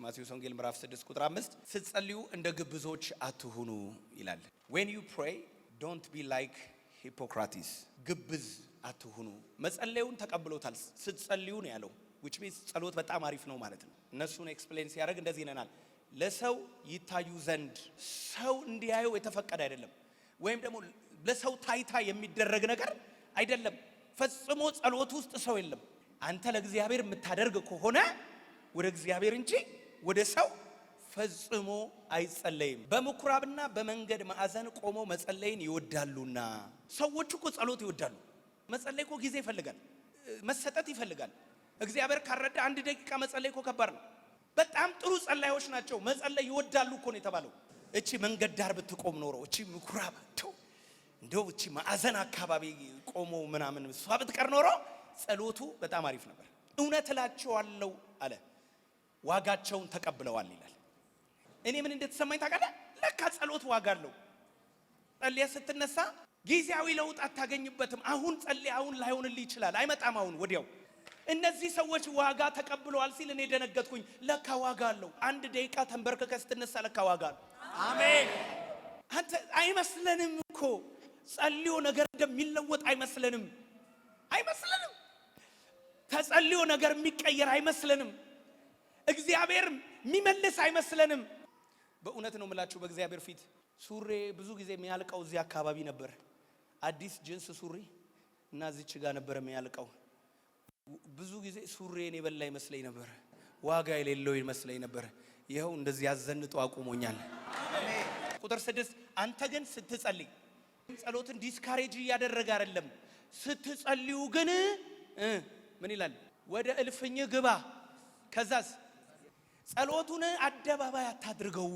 ማቴዎስ ወንጌል ምዕራፍ 6 ቁጥር 5 ስትጸልዩ እንደ ግብዞች አትሁኑ ይላል። when you pray don't be like hypocrites ግብዝ አትሁኑ። መጸለዩን ተቀብሎታል ስትጸልዩ ነው ያለው which means ጸሎት በጣም አሪፍ ነው ማለት ነው። እነሱን ኤክስፕሌን ሲያደርግ እንደዚህ ይነናል። ለሰው ይታዩ ዘንድ ሰው እንዲያዩ የተፈቀደ አይደለም፣ ወይም ደግሞ ለሰው ታይታ የሚደረግ ነገር አይደለም። ፈጽሞ ጸሎት ውስጥ ሰው የለም። አንተ ለእግዚአብሔር የምታደርግ ከሆነ ወደ እግዚአብሔር እንጂ ወደ ሰው ፈጽሞ አይጸለይም። በምኩራብና በመንገድ ማዕዘን ቆመው መጸለይን ይወዳሉና። ሰዎች እኮ ጸሎት ይወዳሉ። መጸለይ እኮ ጊዜ ይፈልጋል፣ መሰጠት ይፈልጋል። እግዚአብሔር ካረዳ 1 ደቂቃ መጸለይ እኮ ከባድ ነው። በጣም ጥሩ ጸላዮች ናቸው፣ መጸለይ ይወዳሉ እኮ ነው የተባለው። እቺ መንገድ ዳር ብትቆም ኖሮ እቺ ምኩራብ እንደው እቺ ማዕዘን አካባቢ ቆሞ ምናምን እሷ ብትቀር ኖሮ ጸሎቱ በጣም አሪፍ ነበር። እውነት እላቸዋለሁ አለ ዋጋቸውን ተቀብለዋል ይላል። እኔ ምን እንደተሰማኝ ታውቃለህ? ለካ ጸሎት ዋጋ አለው። ጸልያ ስትነሳ ጊዜያዊ ለውጥ አታገኝበትም። አሁን ጸልይ አሁን ላይሆንልህ ይችላል፣ አይመጣም አሁን ወዲያው። እነዚህ ሰዎች ዋጋ ተቀብለዋል ሲል እኔ ደነገጥኩኝ። ለካ ዋጋ አለው። 1 ደቂቃ ተንበርከከ ስትነሳ ለካ ዋጋ አለው። አሜን። አንተ አይመስለንም እኮ ጸልዮ ነገር እንደሚለወጥ አይመስለንም። ተጸልዮ ነገር የሚቀየር አይመስለንም። እግዚአብሔር የሚመልስ አይመስለንም። በእውነት ነው የምላችሁ በእግዚአብሔር ፊት ሱሪ ብዙ ጊዜ የሚያልቀው እዚህ አካባቢ ነበር። አዲስ ጂንስ ሱሪ እና እዚች ጋር ነበር የሚያልቀው። ብዙ ጊዜ ሱሪዬን የበላ ይመስለኝ ነበር፣ ዋጋ የሌለው ይመስለኝ ነበር። ይሄው እንደዚህ ያዘንጦ አቁሞኛል። አሜን። ቁጥር 6 አንተ ግን ስትጸልይ ጸሎትን ዲስካሬጅ ያደረገ አይደለም። ስትጸልዩ ግን ምን ይላል? ወደ እልፍኝ ግባ። ከዛስ ጸሎቱን አደባባይ አታድርገው።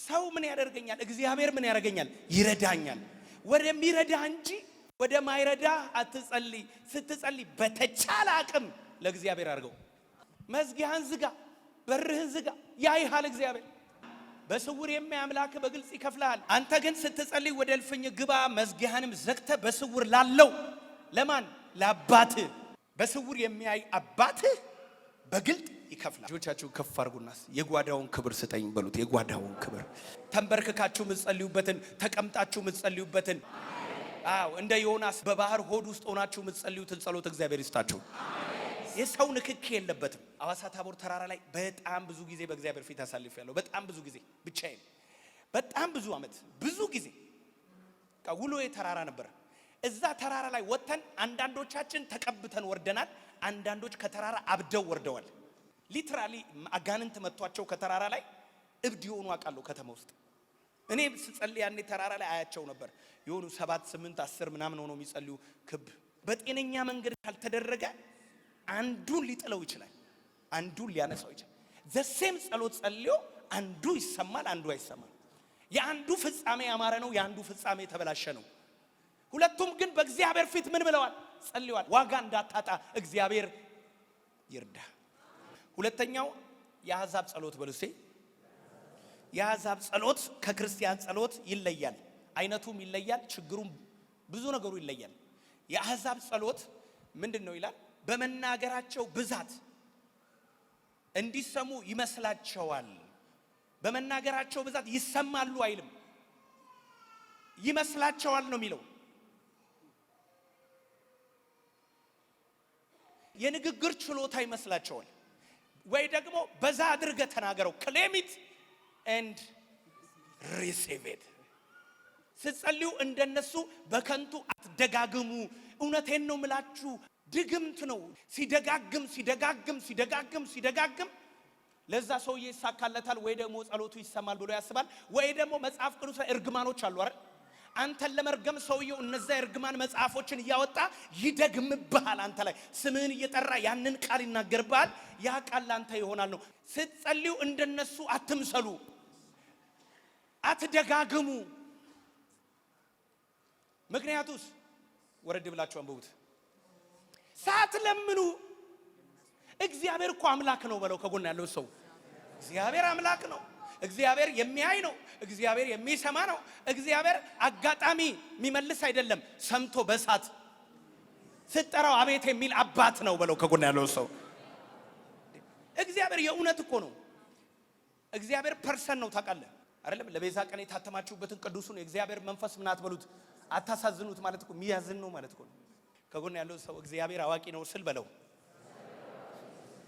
ሰው ምን ያደርገኛል? እግዚአብሔር ምን ያደርገኛል? ይረዳኛል። ወደሚረዳ እንጂ ወደ ማይረዳ አትጸልይ። ስትጸልይ በተቻለ አቅም ለእግዚአብሔር አድርገው። መዝጊያህን ዝጋ፣ በርህን ዝጋ። ያይሃል እግዚአብሔር። በስውር የሚያይ አምላክ በግልጽ ይከፍልሃል። አንተ ግን ስትጸልይ ወደ እልፍኝ ግባ፣ መዝጊያህንም ዘግተህ በስውር ላለው ለማን? ለአባትህ። በስውር የሚያይ አባትህ በግልጥ ይከፍላል። ልጆቻችሁ ከፍ አድርጉና የጓዳውን ክብር ስጠኝ በሉት። የጓዳውን ክብር ተንበርክካችሁ የምትጸልዩበትን፣ ተቀምጣችሁ የምትጸልዩበትን፣ እንደ ዮናስ በባህር ሆድ ውስጥ ሆናችሁ የምትጸልዩትን ጸሎት እግዚአብሔር ይስጣችሁ። የሰው ንክክ የለበትም። አዋሳ ታቦር ተራራ ላይ በጣም ብዙ ጊዜ በእግዚአብሔር ፊት አሳልፌያለሁ። በጣም ብዙ ጊዜ ብቻዬን፣ በጣም ብዙ አመት፣ ብዙ ጊዜ ውሎዬ ተራራ ነበር። እዛ ተራራ ላይ ወጥተን አንዳንዶቻችን ተቀብተን ወርደናል። አንዳንዶች ከተራራ አብደው ወርደዋል። ሊትራሊ አጋንንት መጥቷቸው ከተራራ ላይ እብድ ይሆኑ አውቃለሁ። ከተማ ውስጥ እኔ ስጸልይ ያኔ ተራራ ላይ አያቸው ነበር። የሆኑ 7 8 10 ምናምን ሆኖ የሚጸልዩ ክብ። በጤነኛ መንገድ ካልተደረገ አንዱን ሊጥለው ይችላል፣ አንዱን ሊያነሳው ይችላል። ዘሴም ጸሎት ጸልዮ አንዱ ይሰማል፣ አንዱ አይሰማም። የአንዱ ፍጻሜ ያማረ ነው፣ የአንዱ ፍጻሜ የተበላሸ ነው። ሁለቱም ግን በእግዚአብሔር ፊት ምን ብለዋል? ጸልየዋል። ዋጋ እንዳታጣ እግዚአብሔር ይርዳ። ሁለተኛው የአሕዛብ ጸሎት በሉሴ። የአሕዛብ ጸሎት ከክርስቲያን ጸሎት ይለያል። አይነቱም ይለያል፣ ችግሩም ብዙ ነገሩ ይለያል። የአሕዛብ ጸሎት ምንድነው ይላል? በመናገራቸው ብዛት እንዲሰሙ ይመስላቸዋል። በመናገራቸው ብዛት ይሰማሉ አይልም፣ ይመስላቸዋል ነው የሚለው። የንግግር ችሎታ ይመስላቸዋል። ወይ ደግሞ በዛ አድርገ ተናገረው፣ claim it and receive it። ስትጸልዩ እንደነሱ በከንቱ አትደጋግሙ። እውነቴን ነው ምላችሁ፣ ድግምት ነው። ሲደጋግም ለዛ ሰውዬ ይሳካለታል፣ ወይ ደግሞ ጸሎቱ ይሰማል ብሎ ያስባል። ወይ ደግሞ መጽሐፍ ቅዱስ እርግማኖች አሉ አይደል? አንተን ለመርገም ሰውየው እነዛ እርግማን መጽሐፎችን እያወጣ ይደግምብሃል። አንተ ላይ ስምህን እየጠራ ያንን ቃል ይናገርብሃል። ያ ቃል ላንተ ይሆናል ነው። ስትጸልዩ እንደነሱ አትምሰሉ፣ አትደጋግሙ። ምክንያቱስ ወረድ ብላችሁ አንብቡት። ሳትለምኑ እግዚአብሔር እኮ አምላክ ነው በለው። ከጎን ያለው ሰው እግዚአብሔር አምላክ ነው። እግዚአብሔር የሚያይ ነው። እግዚአብሔር የሚሰማ ነው። እግዚአብሔር አጋጣሚ የሚመልስ አይደለም። ሰምቶ በሳት ስትጠራው አቤት የሚል አባት ነው በለው። ከጎን ያለው ሰው እግዚአብሔር የእውነት እኮ ነው። እግዚአብሔር ፐርሰን ነው ታውቃለህ አይደለም? ለቤዛ ቀን የታተማችሁበትን ቅዱሱን የእግዚአብሔር መንፈስ ምን አትበሉት አታሳዝኑት ማለት እኮ የሚያዝን ነው ማለት እኮ። ከጎን ያለው ሰው እግዚአብሔር አዋቂ ነው ስል በለው።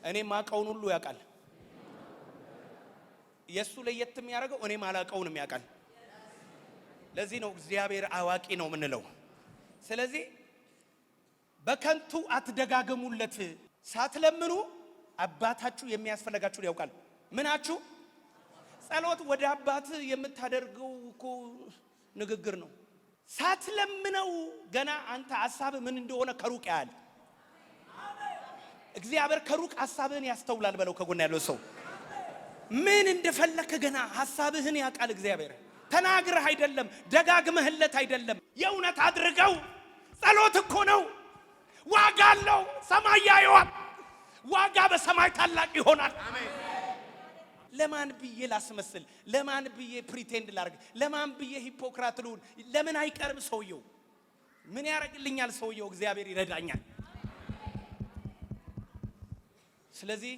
እኔ ማቀውን ሁሉ ያውቃል። የሱ ለየት የሚያደርገው እኔ ማላቀውንም ያውቃል። ለዚህ ነው እግዚአብሔር አዋቂ ነው ምንለው። ስለዚህ በከንቱ አትደጋገሙለት። ሳትለምኑ አባታችሁ የሚያስፈልጋችሁን ያውቃል። ምናችሁ ጸሎት ወደ አባት የምታደርገው እኮ ንግግር ነው። ሳትለምነው ገና አንተ ሐሳብ ምን እንደሆነ ከሩቅ ያያል። እግዚአብሔር ከሩቅ ሐሳብህን ያስተውላል በለው። ከጎን ያለው ሰው ምን እንደፈለከ ገና ሐሳብህን ያውቃል እግዚአብሔር። ተናግረህ አይደለም ደጋግመህለት አይደለም፣ የእውነት አድርገው። ጸሎት እኮ ነው፣ ዋጋ አለው። ሰማይ ያየዋል። ዋጋ በሰማይ ታላቅ ይሆናል። ለማን ብዬ ላስመስል? ለማን ብዬ ፕሪቴንድ ላርግ? ለማን ብዬ ሂፖክራት ልሁን? ለምን አይቀርም ሰውየው? ምን ያደርግልኛል ሰውየው? እግዚአብሔር ይረዳኛል። ስለዚህ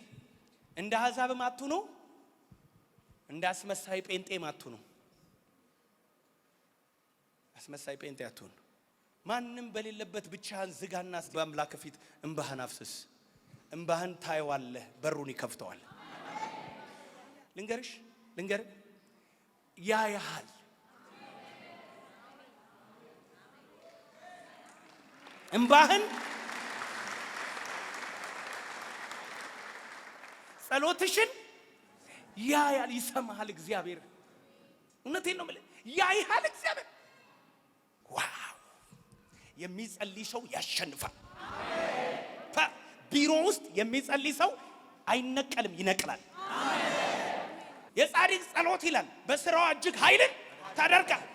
እንደ አሕዛብም አትሁኑ፣ እንደ አስመሳይ ጴንጤም አትሁኑ። አስመሳይ ጴንጤ አትሁን። ማንም በሌለበት ብቻህን ዝጋና በአምላክ ፊት እንባህን አፍስስ። እንባህን ታየዋለህ፣ በሩን ይከፍተዋል። ልንገርህ ያያሃል። እንባህን ጸሎትሽን ያያል፣ ይሰማሃል እግዚአብሔር። እውነቴን ነው የምልህ፣ ያያሃል እግዚአብሔር። ዋው! የሚጸልይ ሰው ያሸንፋል። ቢሮ ውስጥ የሚጸልይ ሰው አይነቀልም፣ ይነቅላል። የጻድቅ ጸሎት ይላል በስራው እጅግ ኃይልን ታደርጋለች።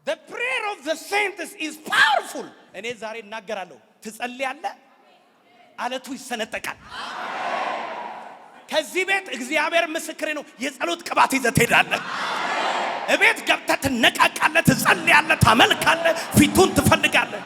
The prayer of the saints is powerful። እኔ ዛሬ እናገራለሁ፣ ትጸልያለህ፣ አለቱ ይሰነጠቃል። ከዚህ ቤት እግዚአብሔር ምስክሬ ነው፣ የጸሎት ቅባት ይዘህ ትሄዳለህ። እቤት ገብተህ ትነቃቃለህ፣ ትጸልያለህ፣ ታመልካለህ፣ ፊቱን ትፈልጋለህ።